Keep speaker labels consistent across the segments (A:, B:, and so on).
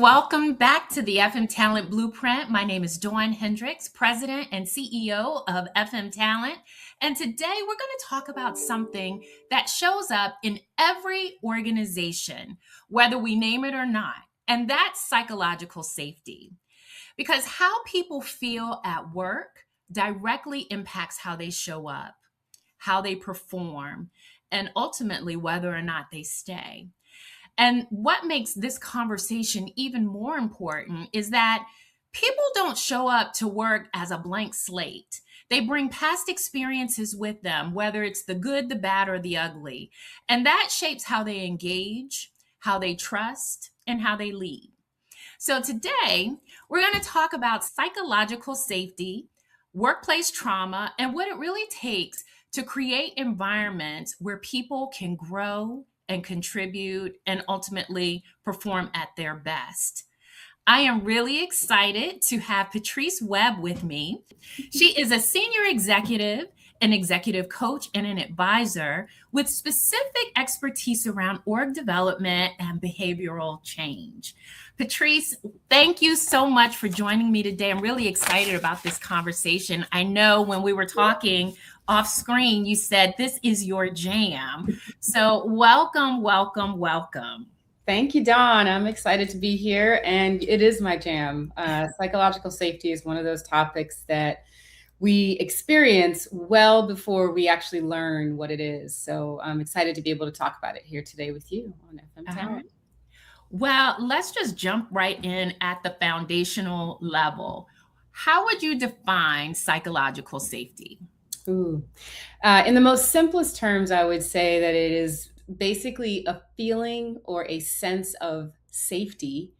A: Welcome back to the FM Talent Blueprint. My name is Dawn Hendricks, President and CEO of FM Talent. And today we're going to talk about something that shows up in every organization, whether we name it or not, and that's psychological safety. Because how people feel at work directly impacts how they show up, how they perform, and ultimately whether or not they stay. And what makes this conversation even more important is that people don't show up to work as a blank slate. They bring past experiences with them, whether it's the good, the bad, or the ugly. And that shapes how they engage, how they trust, and how they lead. So today, we're going to talk about psychological safety, workplace trauma, and what it really takes to create environments where people can grow and contribute and ultimately perform at their best. I am really excited to have Patrice Webb with me. She is a senior executive, an executive coach, and an advisor with specific expertise around org development and behavioral change. Patrice, thank you so much for joining me today. I'm really excited about this conversation. I know when we were talking off screen, you said this is your jam. So welcome, welcome, welcome.
B: Thank you, Dawn. I'm excited to be here, and it is my jam. Psychological safety is one of those topics that we experience well before we actually learn what it is. So I'm excited to be able to talk about it here today with you on FM Talent.
A: Well, let's just jump right in at the foundational level. How would you define psychological safety?
B: In the most simplest terms, I would say that it is basically a feeling or a sense of safety,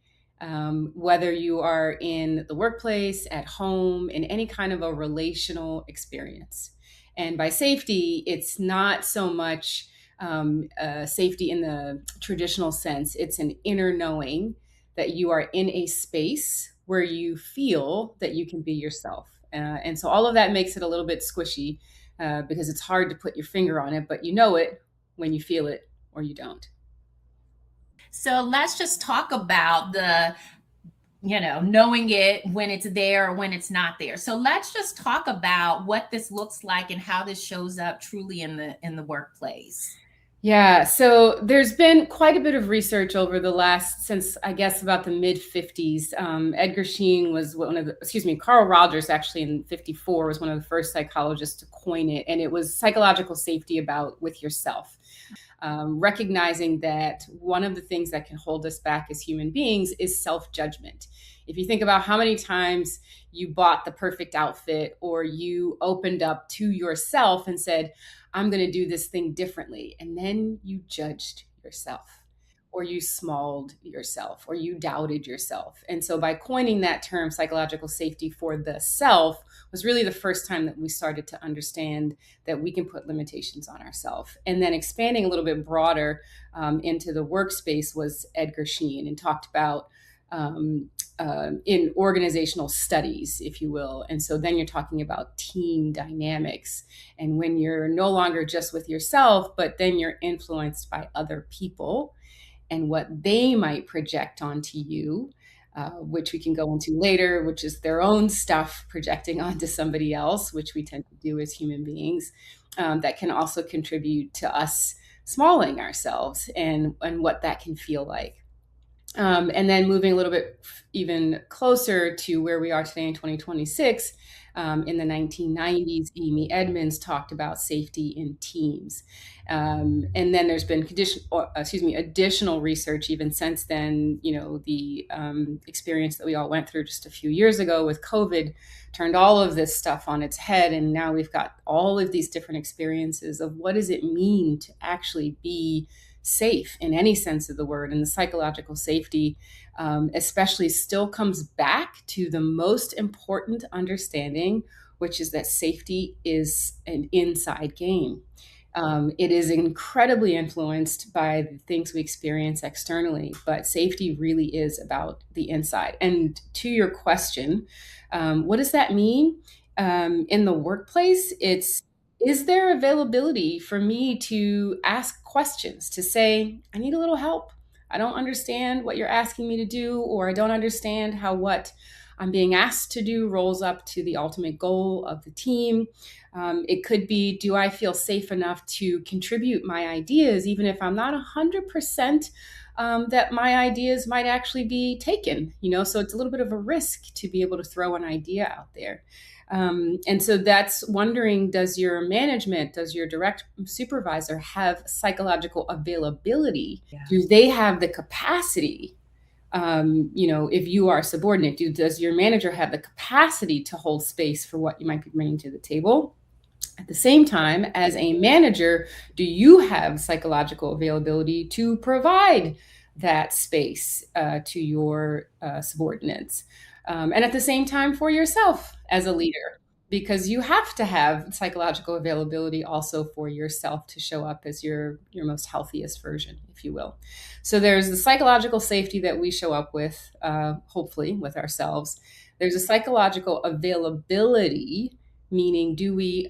B: whether you are in the workplace, at home, in any kind of a relational experience. And by safety, it's not so much safety in the traditional sense. It's an inner knowing that you are in a space where you feel that you can be yourself. And so all of that makes it a little bit squishy because it's hard to put your finger on it, but you know it when you feel it or you don't.
A: So let's just talk about the, knowing it when it's there or when it's not there. So let's just talk about what this looks like and how this shows up truly in the workplace.
B: Yeah, so there's been quite a bit of research over the last, since I guess about the mid 50s. Edgar Sheen was Carl Rogers actually in 54 was one of the first psychologists to coin it. And it was psychological safety with yourself. Recognizing that one of the things that can hold us back as human beings is self-judgment. If you think about how many times you bought the perfect outfit or you opened up to yourself and said, I'm going to do this thing differently. And then you judged yourself or you smalled yourself or you doubted yourself. And so by coining that term, psychological safety for the self, was really the first time that we started to understand that we can put limitations on ourselves. And then expanding a little bit broader into the workspace was Edgar Sheen, and talked about in organizational studies, if you will. And so then you're talking about team dynamics. And when you're no longer just with yourself, but then you're influenced by other people and what they might project onto you, which we can go into later, which is their own stuff projecting onto somebody else, which we tend to do as human beings, that can also contribute to us smalling ourselves and what that can feel like. And then moving a little bit even closer to where we are today in 2026, In the 1990s, Amy Edmonds talked about safety in teams. And then there's been additional research even since then. The experience that we all went through just a few years ago with COVID turned all of this stuff on its head. And now we've got all of these different experiences of what does it mean to actually be safe in any sense of the word. And the psychological safety, especially, still comes back to the most important understanding, which is that safety is an inside game. It is incredibly influenced by the things we experience externally, but safety really is about the inside. And to your question, what does that mean? In the workplace, is there availability for me to ask questions, to say, I need a little help. I don't understand what you're asking me to do, or I don't understand how what I'm being asked to do rolls up to the ultimate goal of the team. It could be, do I feel safe enough to contribute my ideas, even if I'm not 100% that my ideas might actually be taken, so it's a little bit of a risk to be able to throw an idea out there. And so that's wondering, does your management, does your direct supervisor have psychological availability?
A: Yeah.
B: Do they have the capacity? If you are subordinate, does your manager have the capacity to hold space for what you might be bringing to the table? At the same time, as a manager, do you have psychological availability to provide that space to your subordinates? And at the same time, for yourself as a leader, because you have to have psychological availability also for yourself to show up as your most healthiest version, if you will. So there's the psychological safety that we show up with, hopefully, with ourselves. There's a psychological availability, meaning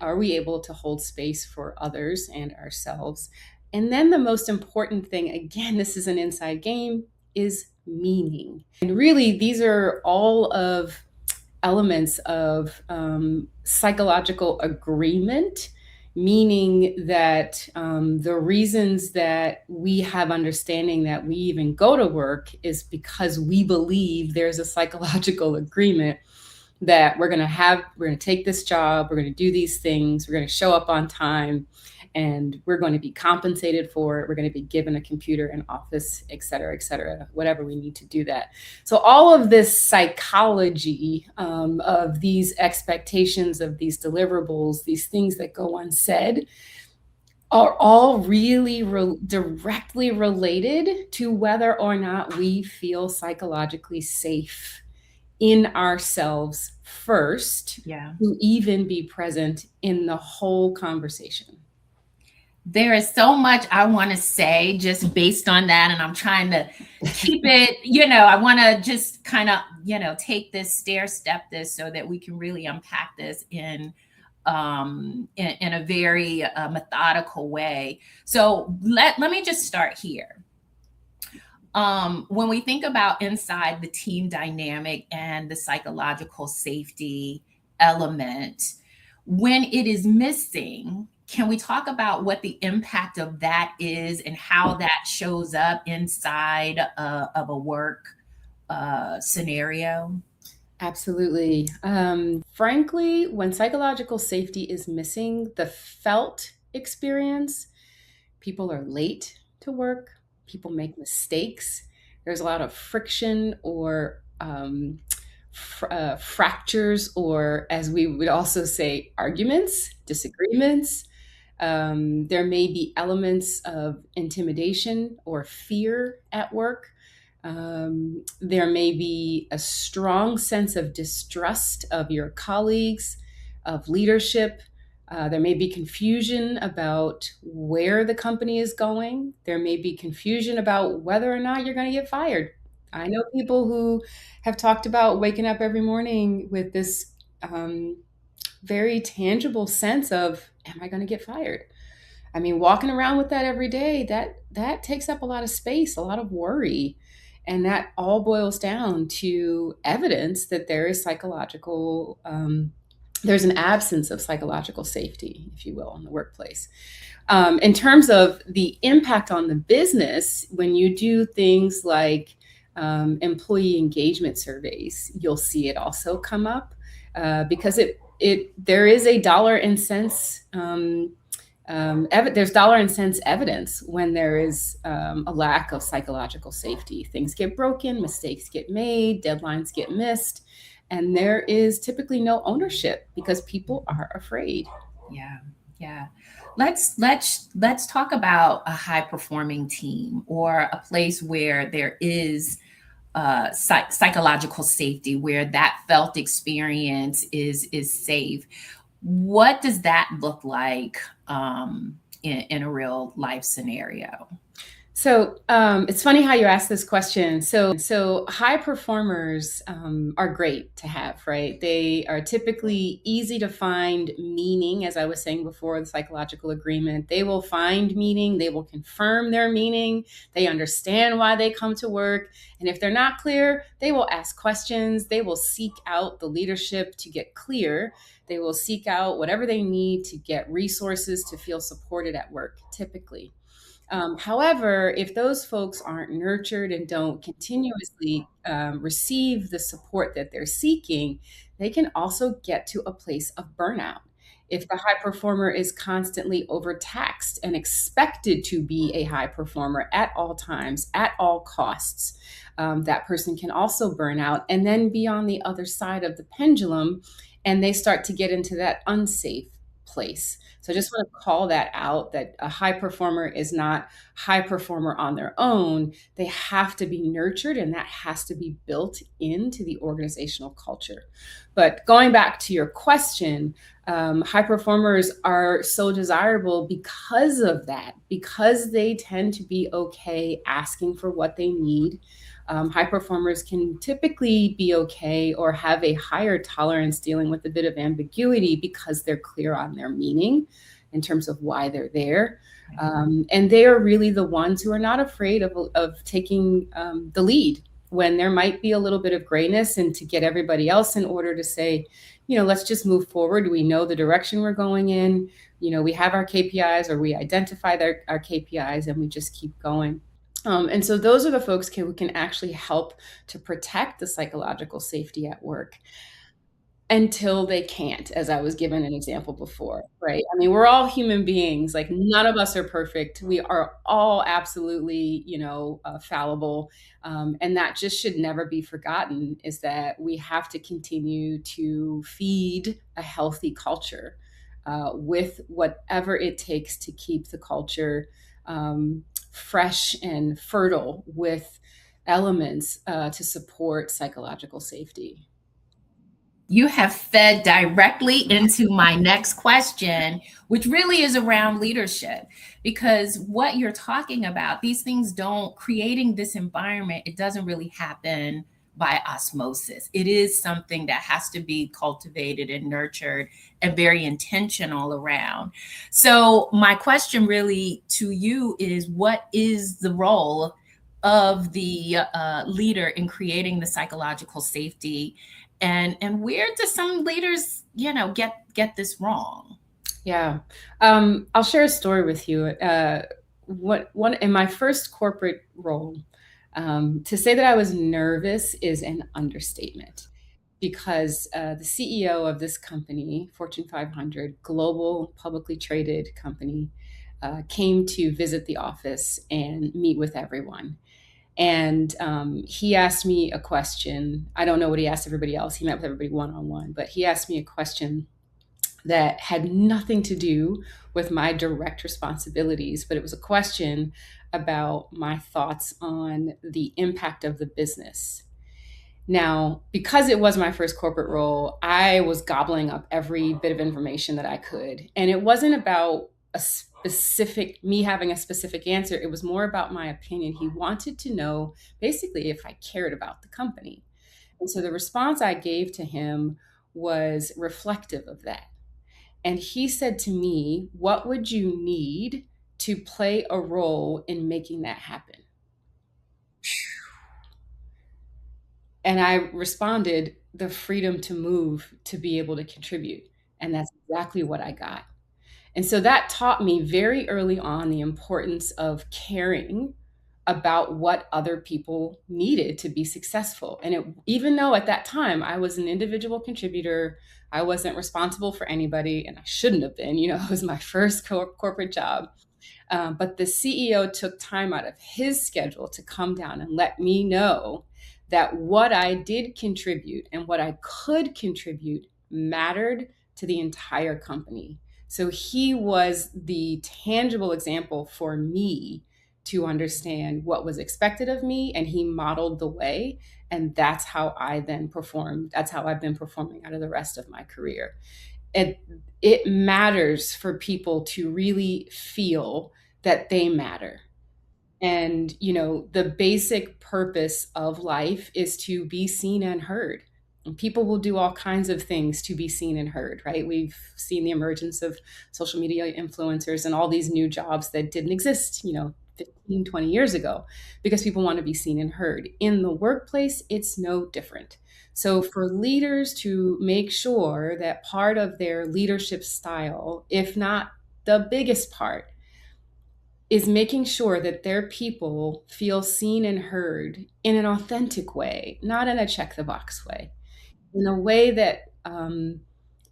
B: are we able to hold space for others and ourselves? And then the most important thing, again, this is an inside game, is meaning. And really, these are all of elements of psychological agreement, meaning that the reasons that we have understanding that we even go to work is because we believe there's a psychological agreement that we're going to take this job, we're going to do these things, we're going to show up on time, and we're going to be compensated for it. We're going to be given a computer and office, et cetera, whatever we need to do that. So all of this psychology of these expectations, of these deliverables, these things that go unsaid, are all really directly related to whether or not we feel psychologically safe in ourselves first, to even be present in the whole conversation.
A: There is so much I want to say just based on that. And I'm trying to keep it, I want to just kind of, take this, step this so that we can really unpack this in a very methodical way. So let me just start here. When we think about inside the team dynamic and the psychological safety element, when it is missing, can we talk about what the impact of that is and how that shows up inside of a work scenario?
B: Absolutely. Frankly, when psychological safety is missing, the felt experience, people are late to work, people make mistakes, there's a lot of friction or fractures, or as we would also say, arguments, disagreements. There may be elements of intimidation or fear at work. There may be a strong sense of distrust of your colleagues, of leadership. There may be confusion about where the company is going. There may be confusion about whether or not you're going to get fired. I know people who have talked about waking up every morning with this very tangible sense of, am I going to get fired? I mean, walking around with that every day, that takes up a lot of space, a lot of worry. And that all boils down to evidence that there is there's an absence of psychological safety, if you will, in the workplace. In terms of the impact on the business, when you do things like employee engagement surveys, you'll see it also come up because there is a dollar and cents there's dollar and cents evidence when there is a lack of psychological safety. Things get broken, mistakes get made, deadlines get missed, and there is typically no ownership because people are afraid.
A: Yeah, yeah. Let's talk about a high performing team or a place where there is psychological safety, where that felt experience is safe. What does that look like in a real life scenario?
B: So it's funny how you ask this question. So high performers are great to have, right? They are typically easy to find meaning, as I was saying before, the psychological agreement. They will find meaning. They will confirm their meaning. They understand why they come to work. And if they're not clear, they will ask questions. They will seek out the leadership to get clear. They will seek out whatever they need to get resources to feel supported at work, typically. However, if those folks aren't nurtured and don't continuously receive the support that they're seeking, they can also get to a place of burnout. If the high performer is constantly overtaxed and expected to be a high performer at all times, at all costs, that person can also burn out and then be on the other side of the pendulum, and they start to get into that unsafe place. So I just want to call that out, that a high performer is not high performer on their own. They have to be nurtured, and that has to be built into the organizational culture. But going back to your question, high performers are so desirable because of that, because they tend to be okay asking for what they need. High performers can typically be okay or have a higher tolerance dealing with a bit of ambiguity because they're clear on their meaning in terms of why they're there. And they are really the ones who are not afraid of taking the lead when there might be a little bit of grayness, and to get everybody else in order to say, let's just move forward. We know the direction we're going in. We have our KPIs, or we identify our KPIs, and we just keep going. And so those are the folks who can actually help to protect the psychological safety at work until they can't, as I was given an example before, right? I mean, we're all human beings. Like, none of us are perfect. We are all absolutely, fallible. And that just should never be forgotten, is that we have to continue to feed a healthy culture with whatever it takes to keep the culture fresh and fertile with elements to support psychological safety.
A: You have fed directly into my next question, which really is around leadership. Because what you're talking about, these things creating this environment, it doesn't really happen by osmosis. It is something that has to be cultivated and nurtured and very intentional around. So, my question really to you is, what is the role of the leader in creating the psychological safety? And where do some leaders, get this wrong?
B: Yeah. I'll share a story with you. In my first corporate role, to say that I was nervous is an understatement, because the CEO of this company, Fortune 500, global publicly traded company, came to visit the office and meet with everyone. And he asked me a question. I don't know what he asked everybody else. He met with everybody one-on-one, but he asked me a question that had nothing to do with my direct responsibilities, but it was a question about my thoughts on the impact of the business. Now, because it was my first corporate role, I was gobbling up every bit of information that I could. And it wasn't about me having a specific answer. It was more about my opinion. He wanted to know basically if I cared about the company. And so the response I gave to him was reflective of that. And he said to me, "What would you need to play a role in making that happen?" And I responded, "The freedom to move, to be able to contribute." And that's exactly what I got. And so that taught me very early on the importance of caring about what other people needed to be successful. And even though at that time I was an individual contributor, I wasn't responsible for anybody, and I shouldn't have been. It was my first corporate job. But the CEO took time out of his schedule to come down and let me know that what I did contribute and what I could contribute mattered to the entire company. So he was the tangible example for me to understand what was expected of me, and he modeled the way. And that's how I then performed. That's how I've been performing out of the rest of my career. It matters for people to really feel that they matter. And, the basic purpose of life is to be seen and heard. And people will do all kinds of things to be seen and heard, right? We've seen the emergence of social media influencers and all these new jobs that didn't exist, 15, 20 years ago, because people want to be seen and heard. In the workplace, it's no different. So for leaders to make sure that part of their leadership style, if not the biggest part, is making sure that their people feel seen and heard in an authentic way, not in a check the box way, in a way that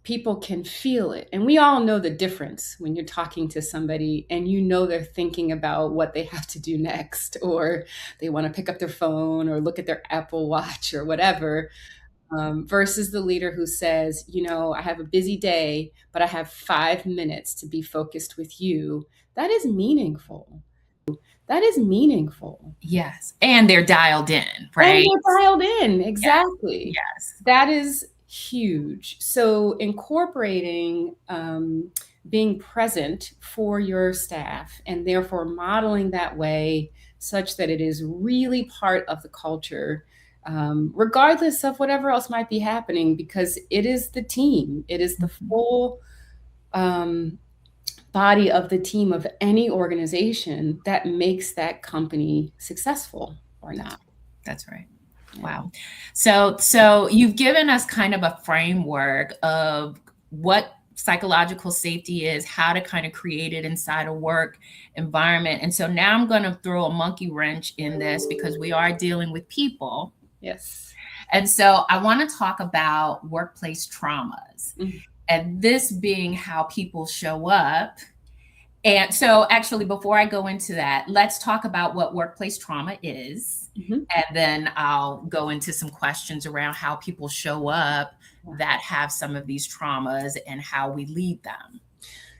B: people can feel it. And we all know the difference when you're talking to somebody and they're thinking about what they have to do next, or they want to pick up their phone or look at their Apple Watch or whatever, versus the leader who says, I have a busy day, but I have 5 minutes to be focused with you. That is meaningful. That is meaningful.
A: Yes. And they're dialed in, right?
B: And they're dialed in. Exactly.
A: Yes.
B: That is huge. So incorporating being present for your staff, and therefore modeling that way such that it is really part of the culture, regardless of whatever else might be happening, because it is the team. It is the full body of the team of any organization that makes that company successful or not.
A: That's right. Wow. So you've given us kind of a framework of what psychological safety is, how to kind of create it inside a work environment. And so now I'm going to throw a monkey wrench in this, because we are dealing with people.
B: Yes.
A: And so I want to talk about workplace traumas, and this being how people show up. And so actually, before I go into that, let's talk about what workplace trauma is. And then I'll go into some questions around how people show up that have some of these traumas and how we lead them.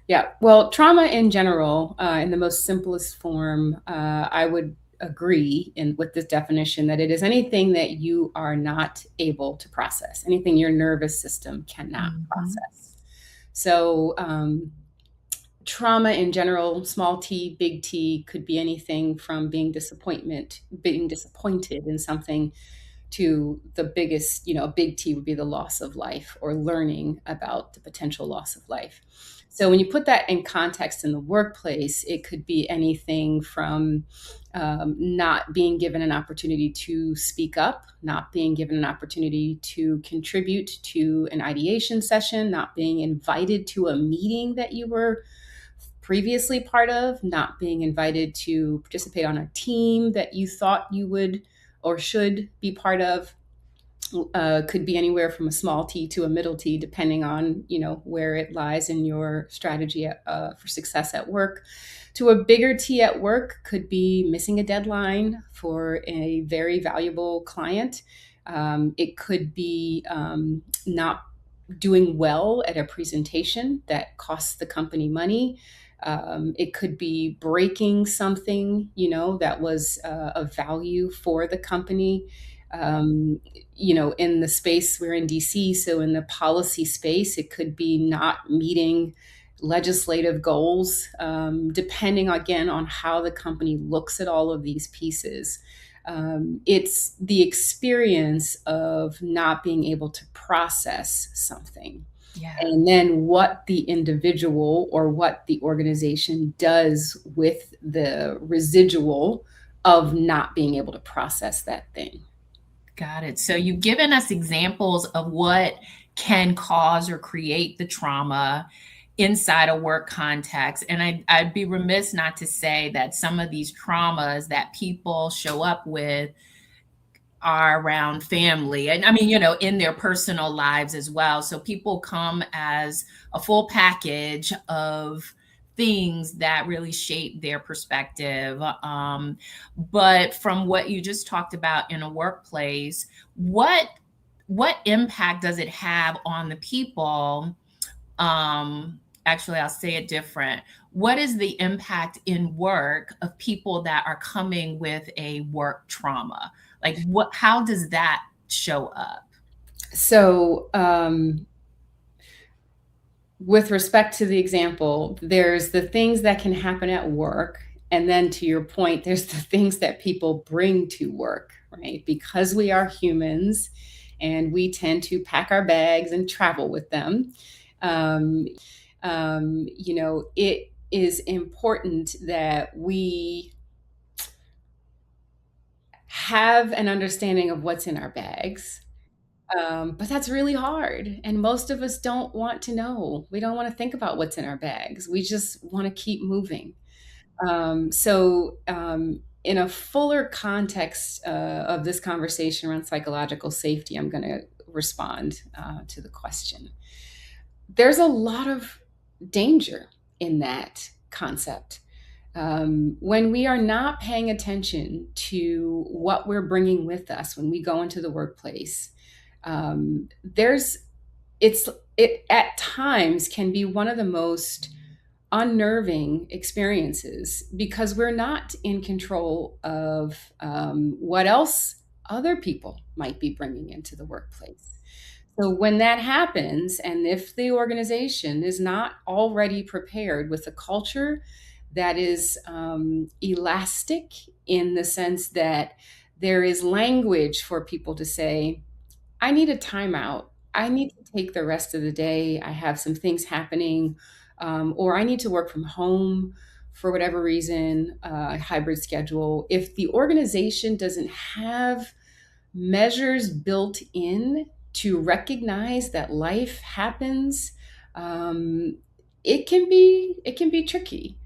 B: Yeah. Well, trauma in general, in the most simplest form, I would agree with this definition that it is anything that you are not able to process, anything your nervous system cannot process. So trauma in general, small t, big T, could be anything from being disappointed in something, to the biggest, a big T would be the loss of life, or learning about the potential loss of life. So when you put that in context in the workplace, it could be anything from not being given an opportunity to speak up, not being given an opportunity to contribute to an ideation session, not being invited to a meeting that you were previously part of, not being invited to participate on a team that you thought you would or should be part of. Could be anywhere from a small t to a middle T, depending on where it lies in your strategy for success at work. To a bigger T at work could be missing a deadline for a very valuable client. It could be not doing well at a presentation that costs the company money. It could be breaking something, that was of value for the company. In the space, we're in DC, so in the policy space, it could be not meeting legislative goals, depending again on how the company looks at all of these pieces. It's the experience of not being able to process something.
A: Yeah.
B: And then what the individual or what the organization does with the residual of not being able to process that thing.
A: Got it. So you've given us examples of what can cause or create the trauma. inside a work context. And I'd be remiss not to say that some of these traumas that people show up with are around family, and I mean, in their personal lives as well. So people come as a full package of things that really shape their perspective. But from what you just talked about in a workplace, what impact does it have on the people? Actually, I'll say it different. What is the impact in work of people that are coming with a work trauma? Like, how does that show up?
B: So, with respect to the example, there's the things that can happen at work. And then to your point, there's the things that people bring to work, right? Because we are humans and we tend to pack our bags and travel with them. It is important that we have an understanding of what's in our bags. But that's really hard. And most of us don't want to know. We don't want to think about what's in our bags. We just want to keep moving. In a fuller context of this conversation around psychological safety, I'm going to respond to the question. There's a lot of danger in that concept. When we are not paying attention to what we're bringing with us when we go into the workplace, it at times can be one of the most unnerving experiences because we're not in control of what else other people might be bringing into the workplace. So when that happens, and if the organization is not already prepared with a culture that is elastic in the sense that there is language for people to say, I need a timeout. I need to take the rest of the day. I have some things happening, or I need to work from home for whatever reason, a hybrid schedule. If the organization doesn't have measures built in to recognize that life happens, it can be tricky.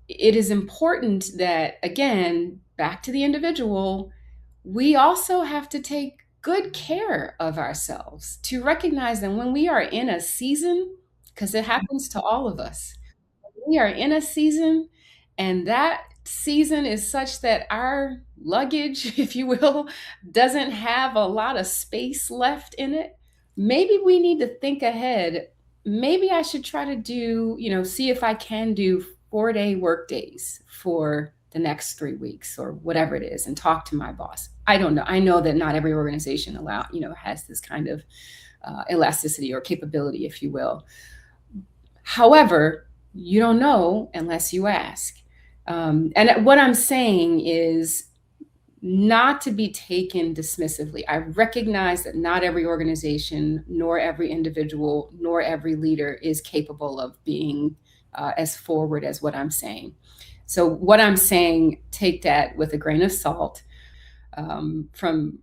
B: It is important that, again, back to the individual, we also have to take good care of ourselves to recognize that when we are in a season, because it happens to all of us, we are in a season and that season is such that our luggage, if you will, doesn't have a lot of space left in it. Maybe we need to think ahead. Maybe I should try to do, see if I can do 4-day work days for the next 3 weeks or whatever it is and talk to my boss. I don't know. I know that not every organization has this kind of elasticity or capability, if you will. However, you don't know unless you ask. And what I'm saying is not to be taken dismissively. I recognize that not every organization, nor every individual, nor every leader is capable of being as forward as what I'm saying. So what I'm saying, take that with a grain of salt from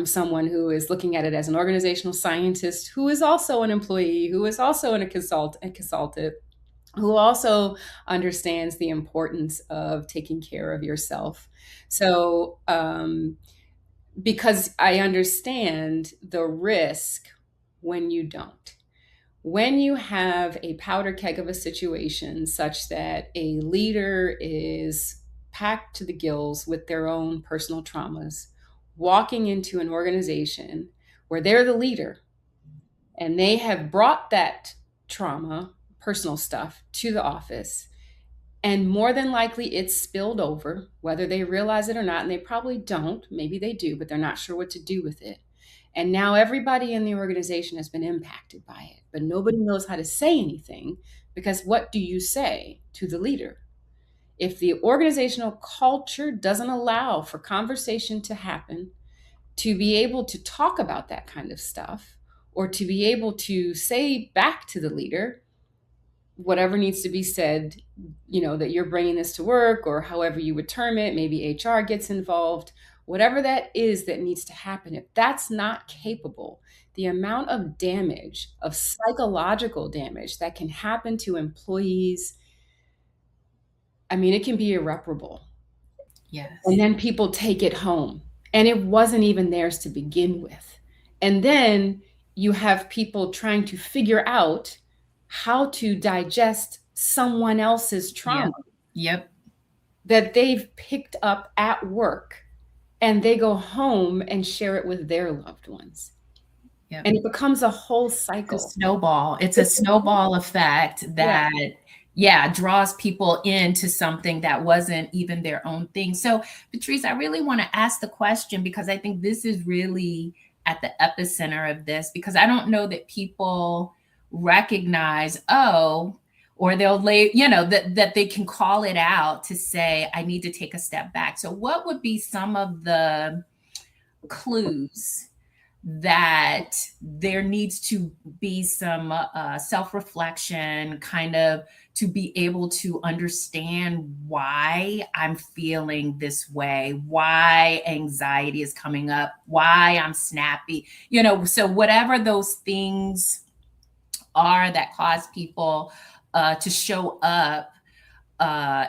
B: someone who is looking at it as an organizational scientist, who is also an employee, who is also a consultant, who also understands the importance of taking care of yourself. So, because I understand the risk when you don't. When you have a powder keg of a situation such that a leader is packed to the gills with their own personal traumas, walking into an organization where they're the leader and they have brought that trauma, personal stuff, to the office, and more than likely it's spilled over, whether they realize it or not, and they probably don't. Maybe they do, but they're not sure what to do with it. And now everybody in the organization has been impacted by it, but nobody knows how to say anything because what do you say to the leader? If the organizational culture doesn't allow for conversation to happen, to be able to talk about that kind of stuff, or to be able to say back to the leader, whatever needs to be said, that you're bringing this to work, or however you would term it, maybe HR gets involved, whatever that is that needs to happen. If that's not capable, the amount of damage, of psychological damage that can happen to employees, I mean, it can be irreparable. And
A: Yes.
B: then people take it home, and it wasn't even theirs to begin with. And then you have people trying to figure out how to digest someone else's trauma
A: Yep. Yep.
B: that they've picked up at work, and they go home and share it with their loved ones.
A: Yep.
B: And it becomes a whole
A: It's a
B: cycle.
A: snowball. It's a
B: It's a
A: snowball effect
B: Yeah.
A: that, yeah, draws people into something that wasn't even their own thing. So, Patrice, I really want to ask the question because I think this is really at the epicenter of this because I don't know that people recognize, oh, or they'll lay, that they can call it out to say, I need to take a step back. So, what would be some of the clues that there needs to be some self reflection, kind of to be able to understand why I'm feeling this way, why anxiety is coming up, why I'm snappy, so whatever those things are that cause people to show up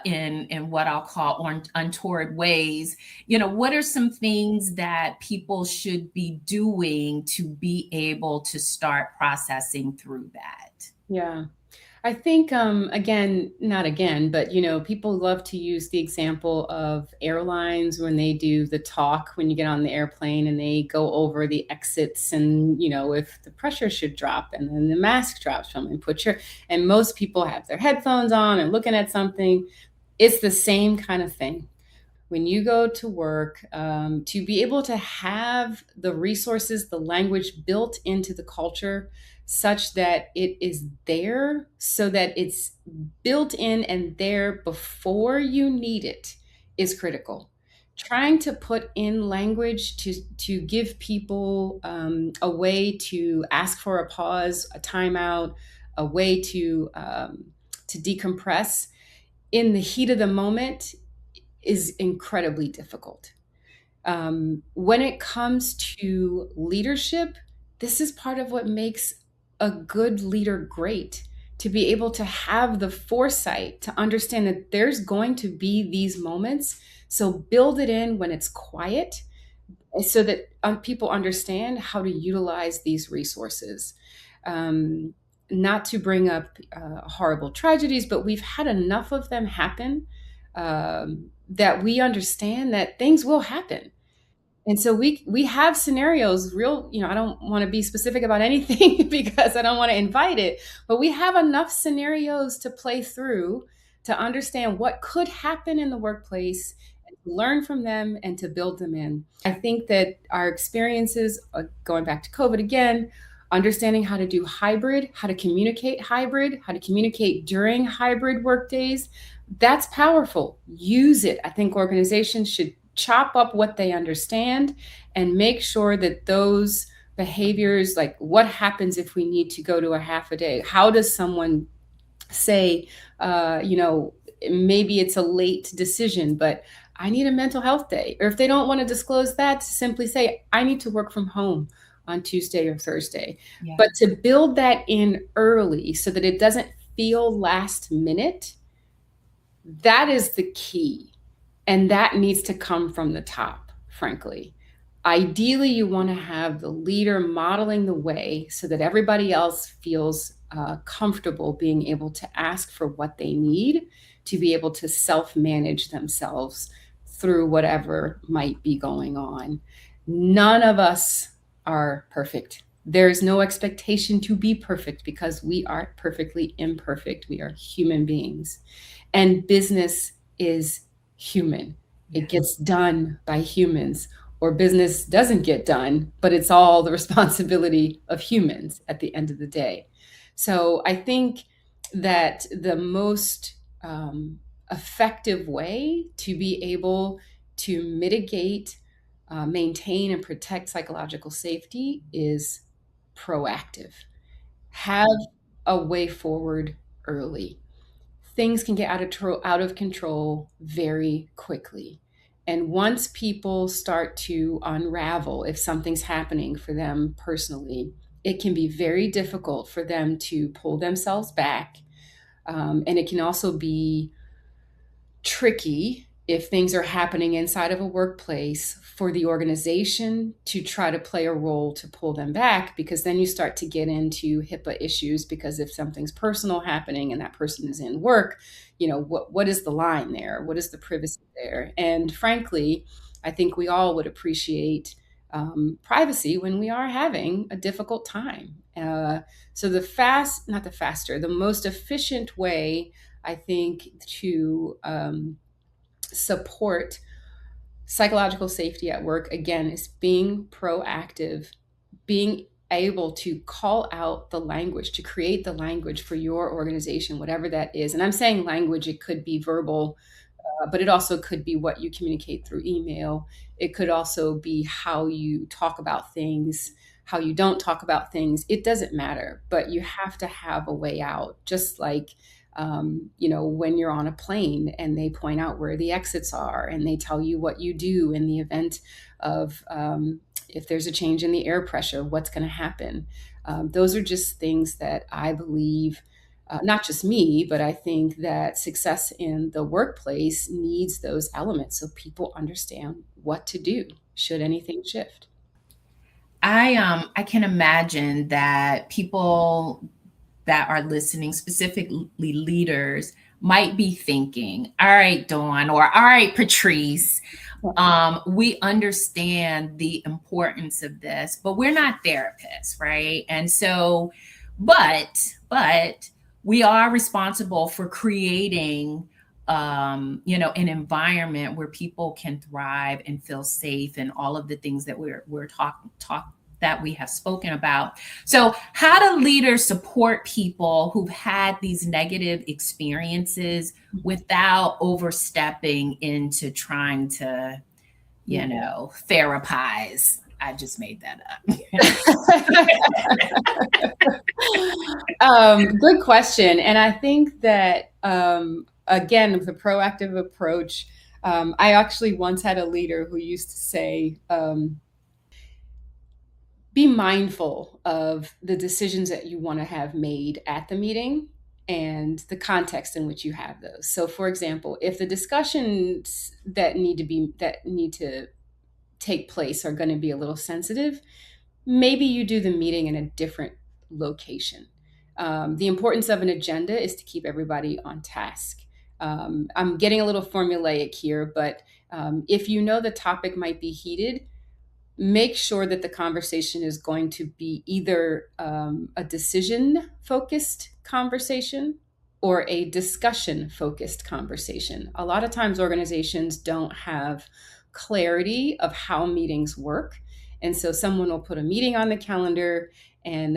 A: in what I'll call untoward ways. What are some things that people should be doing to be able to start processing through that?
B: Yeah. I think, again, not again, but people love to use the example of airlines when they do the talk when you get on the airplane and they go over the exits and, if the pressure should drop and then the mask drops from and and most people have their headphones on and looking at something. It's the same kind of thing when you go to work, to be able to have the resources, the language built into the culture such that it is there, so that it's built in and there before you need it is critical. Trying to put in language to give people a way to ask for a pause, a timeout, a way to decompress in the heat of the moment is incredibly difficult. When it comes to leadership, this is part of what makes a good leader great, to be able to have the foresight to understand that there's going to be these moments. So build it in when it's quiet so that people understand how to utilize these resources. Um, Not to bring up horrible tragedies, but we've had enough of them happen, that we understand that things will happen. And so we have scenarios, real, I don't want to be specific about anything because I don't want to invite it, but we have enough scenarios to play through to understand what could happen in the workplace, and to learn from them and to build them in. I think that our experiences, going back to COVID again, understanding how to do hybrid, how to communicate during hybrid work days, that's powerful. Use it. I think organizations should chop up what they understand and make sure that those behaviors, like what happens if we need to go to a half a day? How does someone say, maybe it's a late decision, but I need a mental health day? Or if they don't want to disclose that, to simply say, I need to work from home on Tuesday or Thursday.
A: Yeah.
B: But to build that in early so that it doesn't feel last minute, that is the key. And that needs to come from the top, frankly. Ideally, you want to have the leader modeling the way so that everybody else feels comfortable being able to ask for what they need to be able to self-manage themselves through whatever might be going on. None of us are perfect. There's no expectation to be perfect because we aren't perfectly imperfect. We are human beings. And business is human. It gets done by humans, or business doesn't get done, but it's all the responsibility of humans at the end of the day. So I think that the most effective way to be able to mitigate, maintain, and protect psychological safety is proactive. Have a way forward early. Things can get out of control very quickly. And once people start to unravel, if something's happening for them personally, it can be very difficult for them to pull themselves back. And it can also be tricky if things are happening inside of a workplace for the organization to try to play a role to pull them back, because then you start to get into HIPAA issues. Because if something's personal happening and that person is in work, what is the line there? What is the privacy there? And frankly, I think we all would appreciate privacy when we are having a difficult time. So the most efficient way, I think, to support psychological safety at work, again, is being proactive, being able to call out the language, to create the language for your organization, whatever that is. And I'm saying language, it could be verbal, but it also could be what you communicate through email. It could also be how you talk about things, how you don't talk about things. It doesn't matter, but you have to have a way out. Just like, when you're on a plane and they point out where the exits are and they tell you what you do in the event of, if there's a change in the air pressure, what's going to happen. Those are just things that I believe, not just me, but I think that success in the workplace needs those elements so people understand what to do should anything shift.
A: I can imagine that people that are listening, specifically leaders, might be thinking, all right, Dawn, or all right, Patrice, we understand the importance of this, but we're not therapists, right? And so, but we are responsible for creating an environment where people can thrive and feel safe, and all of the things that we're talking that we have spoken about. So how do leaders support people who've had these negative experiences without overstepping into trying to, therapize? I just made that
B: up. Good question. And I think that, again, with a proactive approach, I actually once had a leader who used to say, be mindful of the decisions that you want to have made at the meeting and the context in which you have those. So, for example, if the discussions that need to take place are going to be a little sensitive, maybe you do the meeting in a different location. The importance of an agenda is to keep everybody on task. I'm getting a little formulaic here, but if you know the topic might be heated, make sure that the conversation is going to be either a decision-focused conversation or a discussion-focused conversation. A lot of times organizations don't have clarity of how meetings work. And so someone will put a meeting on the calendar and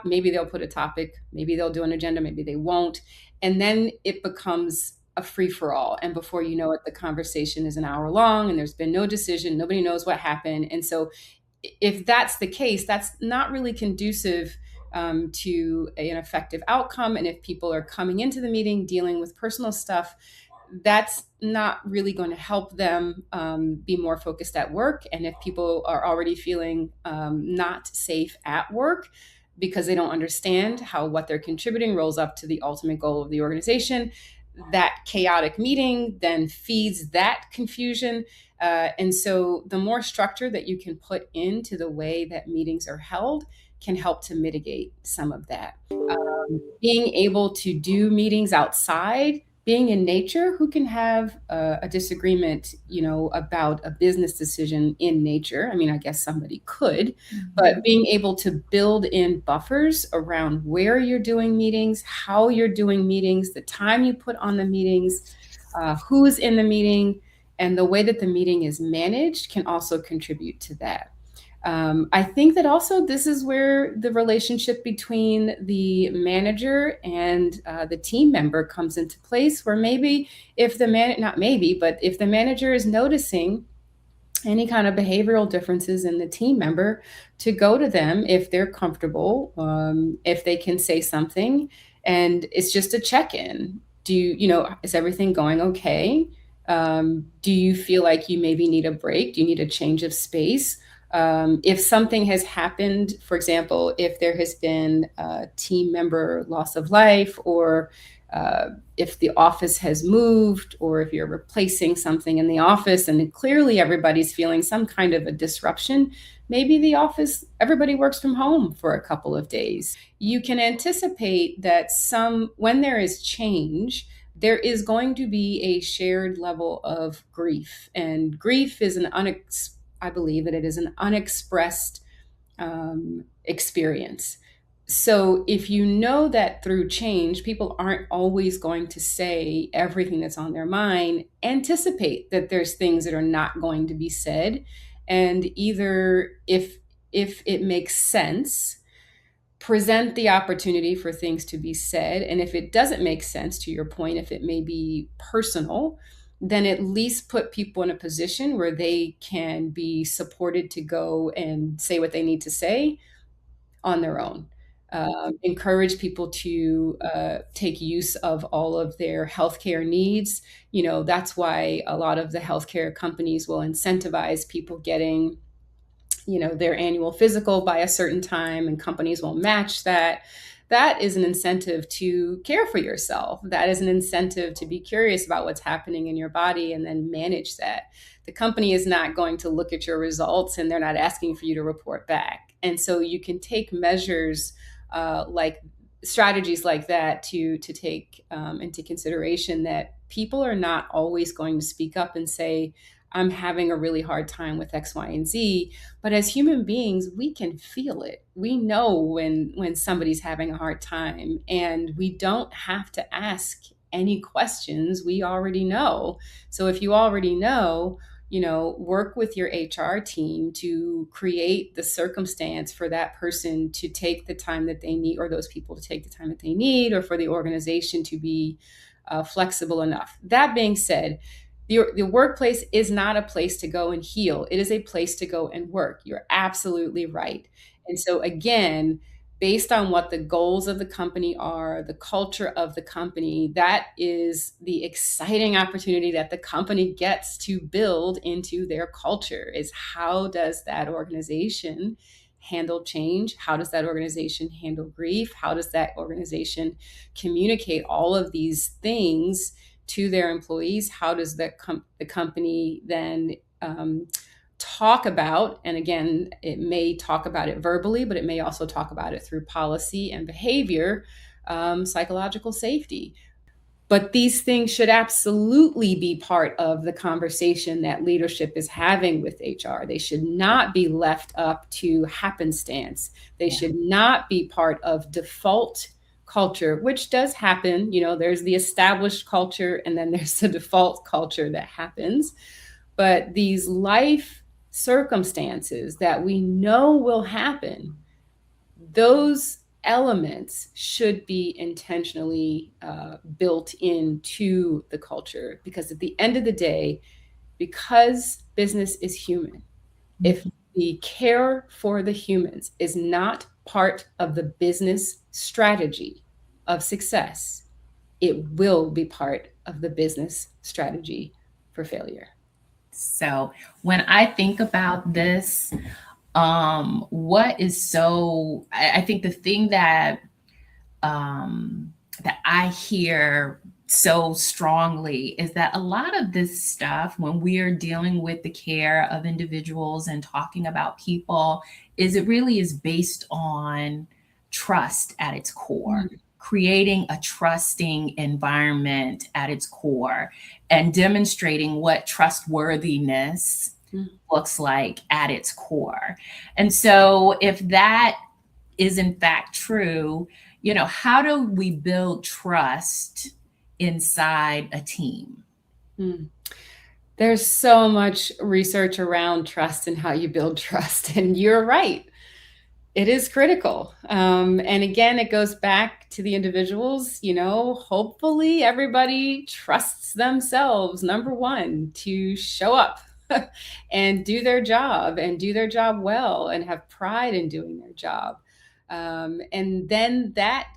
B: maybe they'll put a topic, maybe they'll do an agenda, maybe they won't. And then it becomes a free-for-all. And before you know it, the conversation is an hour long and there's been no decision. Nobody knows what happened. And so if that's the case, that's not really conducive to an effective outcome. And if people are coming into the meeting dealing with personal stuff, that's not really going to help them be more focused at work. And if people are already feeling not safe at work because they don't understand how what they're contributing rolls up to the ultimate goal of the organization, that chaotic meeting then feeds that confusion. And so the more structure that you can put into the way that meetings are held can help to mitigate some of that. Being able to do meetings outside, being in nature, who can have a disagreement, about a business decision in nature? I mean, I guess somebody could, but being able to build in buffers around where you're doing meetings, how you're doing meetings, the time you put on the meetings, who's in the meeting, and the way that the meeting is managed can also contribute to that. I think that also this is where the relationship between the manager and the team member comes into place, where maybe if the manager is noticing any kind of behavioral differences in the team member, to go to them if they're comfortable, if they can say something, and it's just a check-in. Is everything going okay? Do you feel like you maybe need a break? Do you need a change of space? If something has happened, for example, if there has been a team member loss of life, or if the office has moved, or if you're replacing something in the office and clearly everybody's feeling some kind of a disruption, maybe the office, everybody works from home for a couple of days. You can anticipate that when there is change, there is going to be a shared level of grief. And grief is I believe that it is an unexpressed experience. So if you know that through change, people aren't always going to say everything that's on their mind, anticipate that there's things that are not going to be said. And either if it makes sense, present the opportunity for things to be said. And if it doesn't make sense, to your point, if it may be personal, then at least put people in a position where they can be supported to go and say what they need to say on their own. Encourage people to take use of all of their healthcare needs. That's why a lot of the healthcare companies will incentivize people getting their annual physical by a certain time, and companies will match that. That is an incentive to care for yourself. That is an incentive to be curious about what's happening in your body and then manage that. The company is not going to look at your results, and they're not asking for you to report back. And so you can take measures like strategies like that to take into consideration that people are not always going to speak up and say, I'm having a really hard time with X, Y, and Z. But as human beings, we can feel it. We know when somebody's having a hard time, and we don't have to ask any questions. We already know. So if you already know, work with your HR team to create the circumstance for that person to take the time that they need, or those people to take the time that they need, or for the organization to be flexible enough. That being said, the workplace is not a place to go and heal. It is a place to go and work. You're absolutely right. And so again, based on what the goals of the company are, the culture of the company, that is the exciting opportunity that the company gets to build into their culture, is how does that organization handle change? How does that organization handle grief? How does that organization communicate all of these things to their employees? How does the company then talk about, and again, it may talk about it verbally, but it may also talk about it through policy and behavior, psychological safety. But these things should absolutely be part of the conversation that leadership is having with HR. They should not be left up to happenstance. They should not be part of default culture, which does happen. There's the established culture, and then there's the default culture that happens. But these life circumstances that we know will happen, those elements should be intentionally built into the culture, because at the end of the day, because business is human, if the care for the humans is not part of the business strategy of success, it will be part of the business strategy for failure.
A: So when I think about this, what is so, I think the thing that that I hear so strongly is that a lot of this stuff, when we're dealing with the care of individuals and talking about people, it really is based on trust at its core. Creating a trusting environment at its core, and demonstrating what trustworthiness looks like at its core. And so if that is in fact true, how do we build trust inside a team?
B: There's so much research around trust and how you build trust. And you're right. It is critical. And again, it goes back to the individuals. Hopefully everybody trusts themselves, number one, to show up and do their job, and do their job well, and have pride in doing their job. And then that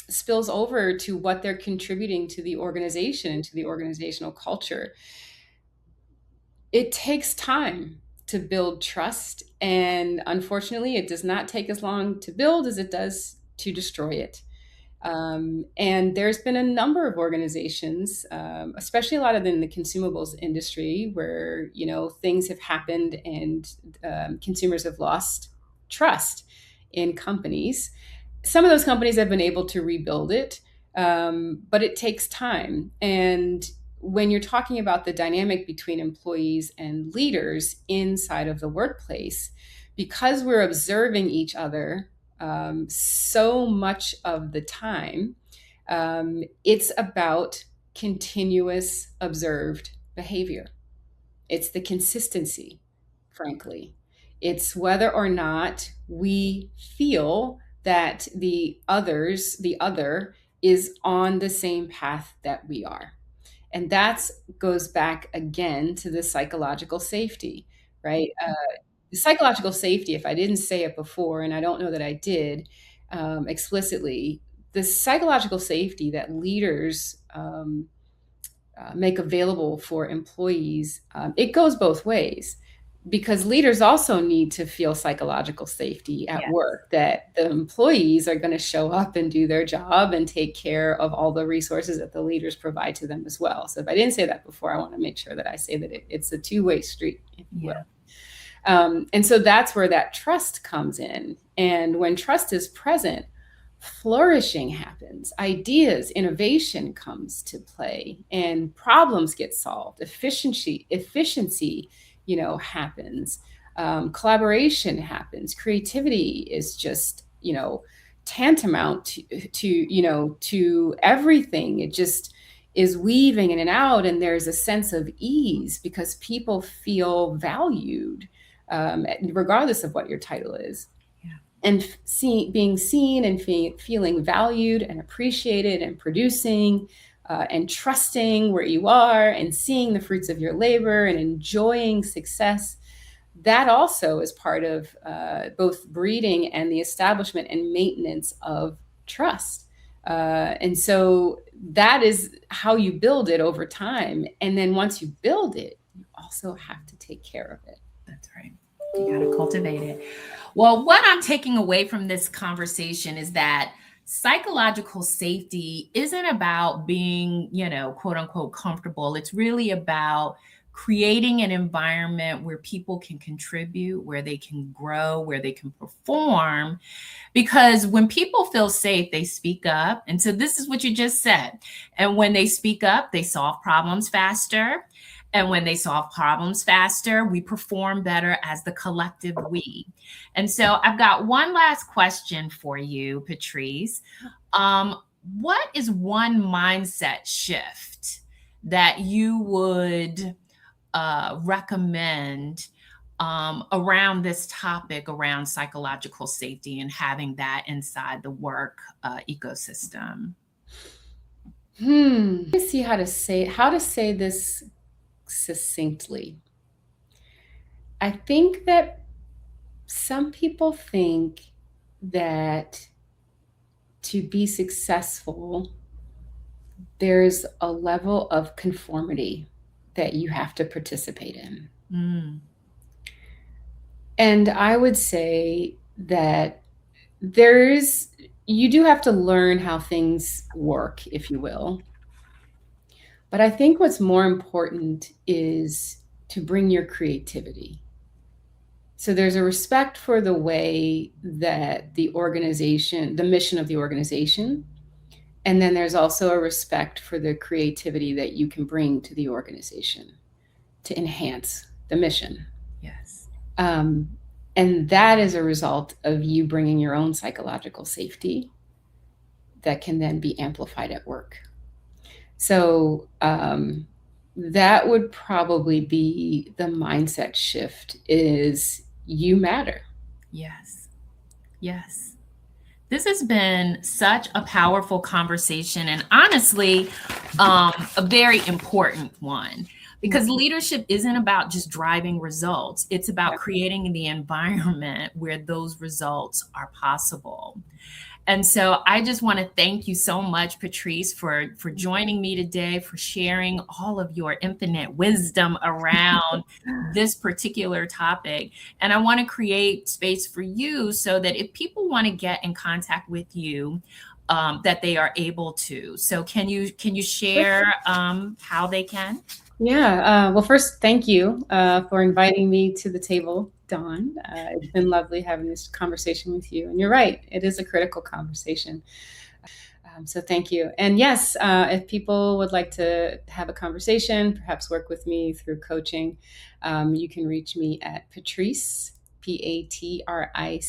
B: spills over to what they're contributing to the organization and to the organizational culture. It takes time to build trust, and unfortunately, it does not take as long to build as it does to destroy it. And there's been a number of organizations, especially a lot of them in the consumables industry, where things have happened and consumers have lost trust in companies. Some of those companies have been able to rebuild it, but it takes time. And when you're talking about the dynamic between employees and leaders inside of the workplace, because we're observing each other so much of the time, it's about continuous observed behavior. It's the consistency, frankly. It's whether or not we feel that the other is on the same path that we are. And that goes back again to the psychological safety, right? The psychological safety, if I didn't say it before, and I don't know that I did explicitly, the psychological safety that leaders make available for employees, it goes both ways, because leaders also need to feel psychological safety at work, that the employees are going to show up and do their job and take care of all the resources that the leaders provide to them as well. So if I didn't say that before, I want to make sure that I say that it's a two-way street, if you will. And so that's where that trust comes in. And when trust is present, flourishing happens, ideas, innovation comes to play, and problems get solved. Efficiency, happens. Collaboration happens. Creativity is just, tantamount to everything. It just is weaving in and out, and there's a sense of ease because people feel valued, regardless of what your title is. And being seen and feeling valued and appreciated and producing and trusting where you are and seeing the fruits of your labor and enjoying success, that also is part of both breeding and the establishment and maintenance of trust. And so that is how you build it over time. And then once you build it, you also have to take care of it.
A: That's right. You got to cultivate it. Well, what I'm taking away from this conversation is that psychological safety isn't about being, quote unquote, comfortable. It's really about creating an environment where people can contribute, where they can grow, where they can perform. Because when people feel safe, they speak up. And so this is what you just said. And when they speak up, they solve problems faster. And when they solve problems faster, we perform better as the collective we. And so I've got one last question for you, Patrice. What is one mindset shift that you would recommend around this topic, around psychological safety and having that inside the work ecosystem?
B: Let's see how to say this succinctly. I think that some people think that to be successful, there's a level of conformity that you have to participate in. And I would say that you do have to learn how things work, if you will. But I think what's more important is to bring your creativity. So there's a respect for the way that the mission of the organization, and then there's also a respect for the creativity that you can bring to the organization to enhance the mission.
A: Yes.
B: And that is a result of you bringing your own psychological safety that can then be amplified at work. So that would probably be the mindset shift, is you matter.
A: Yes. Yes. This has been such a powerful conversation, and honestly, a very important one, because leadership isn't about just driving results. It's about creating the environment where those results are possible. And so I just want to thank you so much, Patrice, for joining me today, for sharing all of your infinite wisdom around this particular topic. And I want to create space for you so that if people want to get in contact with you, that they are able to. So can you share how they can?
B: Yeah. Well, first, thank you for inviting me to the table, Dawn. It's been lovely having this conversation with you. And you're right, it is a critical conversation. So thank you. And yes, if people would like to have a conversation, perhaps work with me through coaching, you can reach me at Patrice, Patrice,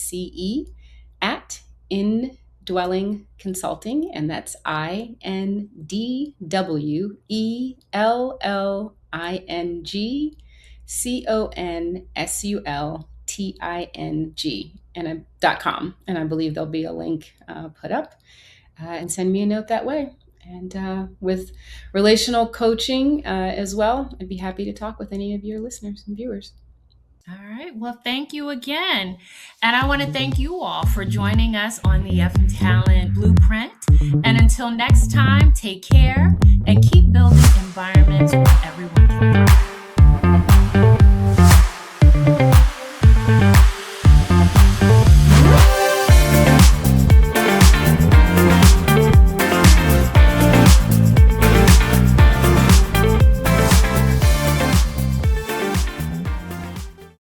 B: at Indwelling Consulting, and that's INDWELLINGCONSULTING .com. And I believe there'll be a link put up. And send me a note that way. And with relational coaching as well, I'd be happy to talk with any of your listeners and viewers.
A: All right. Well, thank you again. And I want to thank you all for joining us on the FM Talent Blueprint. And until next time, take care and keep building environments where everyone can thrive.